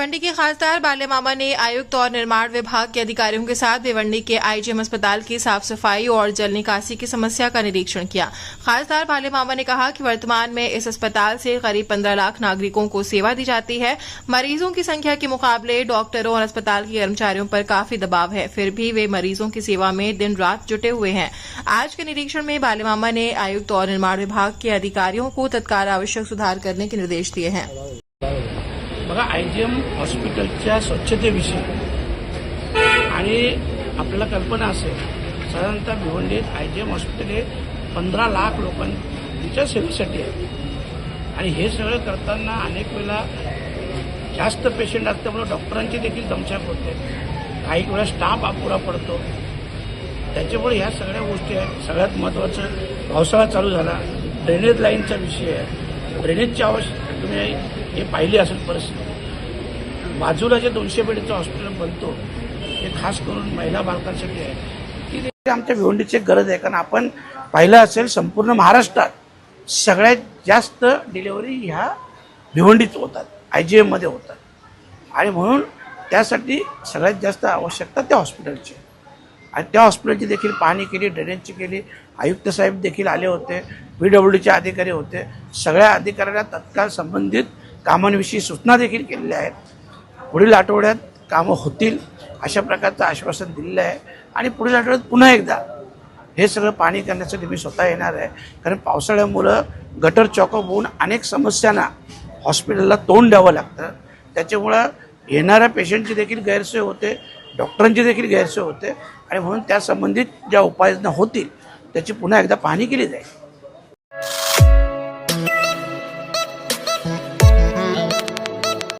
भिवंडी के खासदार बाले मामा ने आयुक्त और निर्माण विभाग के अधिकारियों के साथ भिवंडी के आईजीएम अस्पताल की साफ सफाई और जल निकासी की समस्या का निरीक्षण किया। खासदार बाले मामा ने कहा कि वर्तमान में इस अस्पताल से करीब 15 लाख नागरिकों को सेवा दी जाती है। मरीजों की संख्या के मुकाबले डॉक्टरों और अस्पताल के कर्मचारियों पर काफी दबाव है, फिर भी वे मरीजों की सेवा में दिन रात जुटे हुए हैं। आज के निरीक्षण में बाले मामा ने आयुक्त और निर्माण विभाग के अधिकारियों को तत्काल आवश्यक सुधार करने के निर्देश दिए हैं। बघा, आयजीएम हॉस्पिटलच्या स्वच्छतेविषयी आणि आपल्याला कल्पना असेल, साधारणतः भिवंडीत आयजीएम हॉस्पिटल हे 15 लाख लोकांच्या सेवेसाठी आहे आणि हे सगळं करताना अनेक वेळा जास्त पेशंट असल्यामुळे डॉक्टरांची देखील दमछाक होते, काही वेळा स्टाफ अपुरा पडतो, त्याच्यामुळे ह्या सगळ्या गोष्टी आहेत। सगळ्यात महत्त्वाचं पावसाळा चालू झाला, ड्रेनेज लाईनचा विषय आहे। ड्रेनेजची आवश्यकता तुम्ही हे पाहिली असेल परिस्थिती। बाजूला जे 200 बेडचं हॉस्पिटल बनतो ते खास करून महिला बालकांसाठी आहे, की आमच्या भिवंडीची गरज आहे। कारण आपण पाहिलं असेल संपूर्ण महाराष्ट्रात सगळ्यात जास्त डिलिव्हरी ह्या भिवंडीत होतात, आयजीएममध्ये होतात आणि म्हणून त्यासाठी सगळ्यात जास्त आवश्यकता त्या हॉस्पिटलची आणि त्या हॉस्पिटलची देखील पाहणी केली, ड्रेनेजची केली। आयुक्त साहेब देखील आले होते, PWDचे अधिकारी होते। सगळ्या अधिकाऱ्यांना तत्काळ संबंधित कामांविषयी सूचना देखील केलेल्या आहेत। पुढील आठवड्यात कामं होतील अशा प्रकारचं आश्वासन दिलेलं आहे आणि पुढील आठवड्यात पुन्हा एकदा हे सगळं पाहणी करण्यासाठी मी स्वतः येणार आहे। कारण पावसाळ्यामुळं गटर चॉकअप होऊन अनेक समस्यांना हॉस्पिटलला तोंड द्यावं लागतं, त्याच्यामुळं येणाऱ्या पेशंटची देखील गैरसोय होते, डॉक्टरांची देखील गैरसोय होते आणि म्हणून त्या संबंधित ज्या उपाययोजना होतील त्याची पुन्हा एकदा पाहणी केली जाईल।